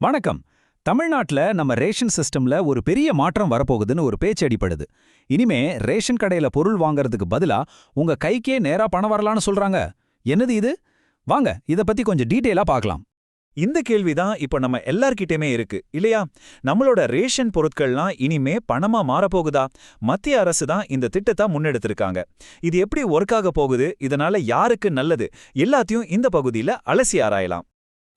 வணக்கம். தமிழ்நாட்டுல நம்ம ரேஷன் சிஸ்டம்ல ஒரு பெரிய மாற்றம் வரப்போகுதுன்னு ஒரு பேச்சு அடிப்படுது. இனிமே ரேஷன் கடையில பொருள் வாங்குறதுக்கு பதிலா உங்க கைக்கே நேரா பணம் வரலான்னு சொல்றாங்க. என்னது இது? வாங்க இத பத்தி கொஞ்சம் டீடைலா பார்க்கலாம். இந்த கேள்விதான் இப்ப நம்ம எல்லார்கிட்டயுமே இருக்கு இல்லையா? நம்மளோட ரேஷன் பொருட்கள்லாம் இனிமே பணமா மாறப்போகுதா? மத்திய அரசு தான் இந்த திட்டத்தை முன்னெடுத்திருக்காங்க. இது எப்படி ஒர்க் ஆக போகுது, இதனால யாருக்கு நல்லது, எல்லாத்தையும் இந்த பகுதியில அலசி ஆராயலாம்.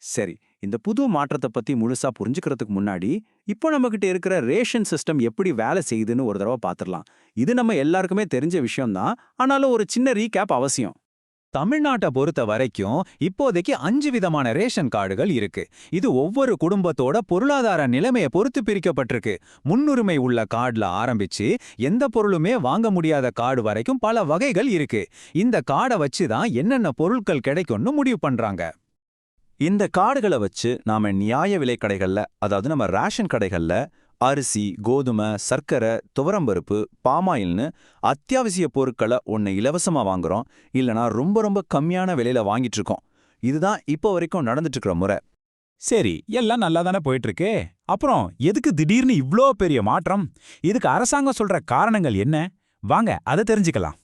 சரி, இந்த புது மாற்றத்தை பத்தி முழுசா புரிஞ்சுக்கிறதுக்கு முன்னாடி இப்போ நம்மகிட்ட இருக்கிற ரேஷன் சிஸ்டம் எப்படி வேலை செய்யுதுன்னு ஒரு தடவை பார்த்துடலாம். இது நம்ம எல்லாருக்குமே தெரிஞ்ச விஷயம்தான், ஆனாலும் ஒரு சின்ன ரீகேப் அவசியம். தமிழ்நாட்டை பொறுத்த வரைக்கும் இப்போதைக்கு 5 விதமான ரேஷன் கார்டுகள் இருக்கு. இது ஒவ்வொரு குடும்பத்தோட பொருளாதார நிலைமையை பொறுத்து பிரிக்கப்பட்டிருக்கு. முன்னுரிமை உள்ள கார்டுல ஆரம்பிச்சு எந்த பொருளுமே வாங்க முடியாத கார்டு வரைக்கும் பல வகைகள் இருக்கு. இந்த கார்டை வச்சு தான் என்னென்ன பொருட்கள் கிடைக்கும்னு முடிவு பண்றாங்க. இந்த கார்டுகளை வச்சு நாம நியாய விலைக் கடைகள்ல, அதாவது நம்ம ரேஷன் கடைகள்ல அரிசி, கோதுமை, சர்க்கரை, துவரம்பருப்பு, பாமாயில்னு அத்தியாவசிய பொருட்களை ஒன்று இலவசமா வாங்குறோம், இல்லனா ரொம்ப ரொம்ப கம்மியான விலையில வாங்கிட்டு இருக்கோம். இதுதான் இப்போ வரைக்கும் நடந்துட்டு இருக்கிற முறை. சரி, எல்லாம் நல்லா தானே போயிட்டு இருக்கே. அப்புறம் எதுக்கு திடீர்னு இவ்ளோ பெரிய மாற்றம்? இதுக்கு அரசாங்கம் சொல்ற காரணங்கள் என்ன? வாங்க அதை தெரிஞ்சுக்கலாம்.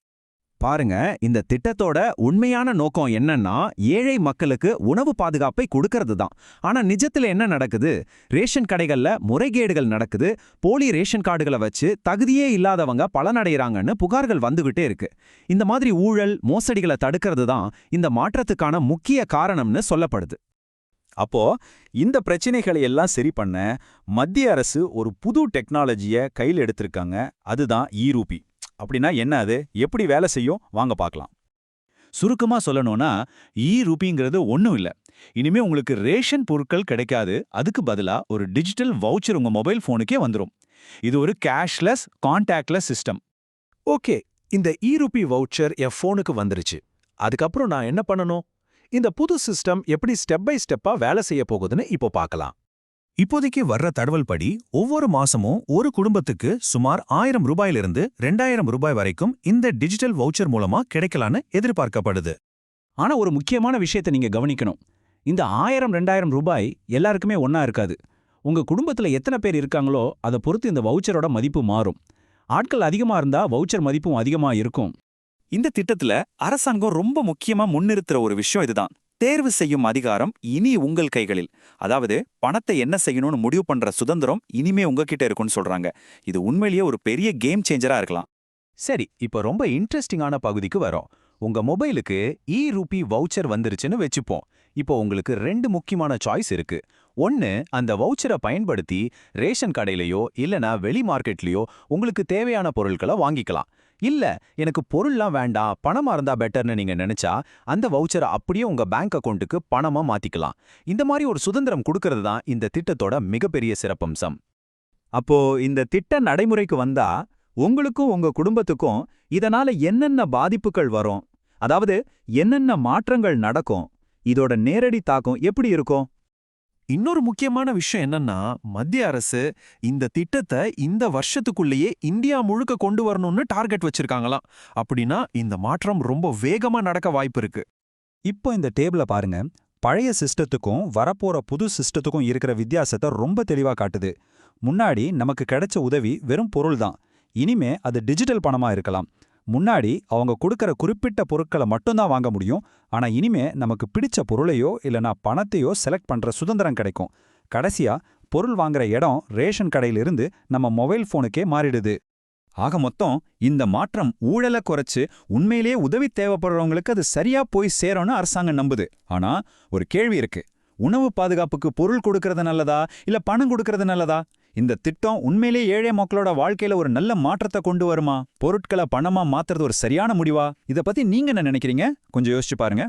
பாருங்க, இந்த திட்டத்தோட உண்மையான நோக்கம் என்னன்னா ஏழை மக்களுக்கு உணவு பாதுகாப்பை கொடுக்கறது தான். ஆனா நிஜத்துல என்ன நடக்குது? ரேஷன் கடைகள்ல முறைகேடுகள் நடக்குது, போலி ரேஷன் கார்டுகளை வச்சு தகுதியே இல்லாதவங்க பலனடைகிறாங்கன்னு புகார்கள் வந்துகிட்டே இருக்கு. இந்த மாதிரி ஊழல், மோசடிகளை தடுக்கிறது தான் இந்த மாற்றத்துக்கான முக்கிய காரணம்னு சொல்லப்படுது. அப்போ இந்த பிரச்சனைகளை எல்லாம் சரி பண்ண மத்திய அரசு ஒரு புது டெக்னாலஜியை கையில் எடுத்திருக்காங்க. அதுதான் ஈரூபி. அப்படின்னா என்ன, அது எப்படி வேலை செய்யும்? வாங்க பார்க்கலாம். சுருக்கமா சொல்லணும்னா, ஈரூபிங்கிறது ஒன்றும் இல்லை. இனிமே உங்களுக்கு ரேஷன் பொருட்கள் கிடைக்காது. அதுக்கு பதிலா ஒரு டிஜிட்டல் வவுச்சர் உங்க மொபைல் ஃபோனுக்கே வந்துடும். இது ஒரு கேஷ்லெஸ், கான்டாக்ட்லெஸ் சிஸ்டம். ஓகே, இந்த ஈரூபி வவுச்சர் என் ஃபோனுக்கு வந்துருச்சு. அதுக்கப்புறம் நான் என்ன பண்ணணும்? இந்த புது சிஸ்டம் எப்படி ஸ்டெப் பை ஸ்டெப்பா வேலை செய்ய போகுதுன்னு இப்போ பார்க்கலாம். இப்போதைக்கு வர்ற தகவல் படி ஒவ்வொரு மாசமும் ஒரு குடும்பத்துக்கு சுமார் 1000 ரூபாயிலிருந்து 2000 ரூபாய் வரைக்கும் இந்த டிஜிட்டல் வவுச்சர் மூலமா கிடைக்கலான்னு எதிர்பார்க்கப்படுது. ஆனா ஒரு முக்கியமான விஷயத்தை நீங்க கவனிக்கணும். இந்த 1000-2000 ரூபாய் எல்லாருக்குமே ஒண்ணா இருக்காது. உங்க குடும்பத்துல எத்தனை பேர் இருக்காங்களோ அதை பொறுத்து இந்த வவுச்சரோட மதிப்பு மாறும். ஆட்கள் அதிகமா இருந்தா வவுச்சர் மதிப்பும் அதிகமா இருக்கும். இந்த திட்டத்துல அரசாங்கம் ரொம்ப முக்கியமா முன்னிறுத்துற ஒரு விஷயம் இதுதான். தேர்வு செய்யும் அதிகாரம் இனி உங்கள் கைகளில். அதாவது பணத்தை என்ன செய்யணும்னு முடிவு பண்ற சுதந்திரம் இனிமே உங்ககிட்ட இருக்கும்னு சொல்றாங்க. இது உண்மையிலேயே ஒரு பெரிய கேம் சேஞ்சரா இருக்கலாம். சரி, இப்போ ரொம்ப இன்ட்ரெஸ்டிங்கான பகுதிக்கு வரோம். உங்க மொபைலுக்கு ஈரூபி வவுச்சர் வந்துருச்சுன்னு வெச்சுப்போம். இப்போ உங்களுக்கு 2 முக்கியமான சாய்ஸ் இருக்கு. ஒன்னு, அந்த வவுச்சரை பயன்படுத்தி ரேஷன் கடையிலயோ இல்லனா வெளி மார்க்கெட்லயோ உங்களுக்கு தேவையான பொருட்களை வாங்கிக்கலாம். இல்ல, எனக்கு பொருள்லாம் வேண்டாம், பணமா இருந்தா பெட்டர்னு நீங்க நினைச்சா அந்த வவுச்சரை அப்படியே உங்க பேங்க் அக்கவுண்ட்டுக்கு பணமா மாத்திக்கலாம். இந்த மாதிரி ஒரு சுதந்திரம் கொடுக்கறது தான் இந்த திட்டத்தோட மிகப்பெரிய சிறப்பம்சம். அப்போ இந்த திட்ட நடைமுறைக்கு வந்தா உங்களுக்கும் உங்க குடும்பத்துக்கும் இதனால என்னென்ன பாதிப்புகள் வரும்? அதாவது என்னென்ன மாற்றங்கள் நடக்கும்? இதோட நேரடி தாக்கம் எப்படி இருக்கும்? இன்னொரு முக்கியமான விஷயம் என்னன்னா, மத்திய அரசு இந்த திட்டத்தை இந்த வருஷத்துக்குள்ளேயே இந்தியா முழுக்க கொண்டு வரணும்னு டார்கெட் வச்சிருக்காங்களாம். அப்படின்னா இந்த மாற்றம் ரொம்ப வேகமா நடக்க வாய்ப்பு இருக்கு. இப்போ இந்த டேபிள பாருங்க. பழைய சிஸ்டத்துக்கும் வரப்போற புது சிஸ்டத்துக்கும் இருக்கிற வித்தியாசத்தை ரொம்ப தெளிவா காட்டுது. முன்னாடி நமக்கு கிடைச்ச உதவி வெறும் பொருள் தான். இனிமே அது டிஜிட்டல் பணமா இருக்கலாம். முன்னாடி அவங்க கொடுக்கற குறிப்பிட்ட பொருட்களை மட்டும்தான் வாங்க முடியும். ஆனா இனிமே நமக்கு பிடிச்ச பொருளையோ இல்லனா பணத்தையோ செலக்ட் பண்ற சுதந்திரம் கிடைக்கும். கடைசியா பொருள் வாங்குற இடம் ரேஷன் கடையிலிருந்து நம்ம மொபைல் போனுக்கே மாறிடுது. ஆக மொத்தம் இந்த மாற்றம் ஊழலை குறைச்சு உண்மையிலேயே உதவி தேவைப்படுறவங்களுக்கு அது சரியா போய் சேரும்னு அரசாங்கம் நம்புது. ஆனா ஒரு கேள்வி இருக்கு. உணவு பாதுகாப்புக்கு பொருள் கொடுக்கறது நல்லதா இல்ல பணம் கொடுக்கறது நல்லதா? இந்த திட்டம் உண்மையிலேயே ஏழை மக்களோட வாழ்க்கையில ஒரு நல்ல மாற்றத்தை கொண்டு வருமா? பொருட்களை பணமா மாத்துறது ஒரு சரியான முடிவா? இத பத்தி நீங்க என்ன நினைக்கிறீங்க? கொஞ்சம் யோசிச்சு பாருங்க.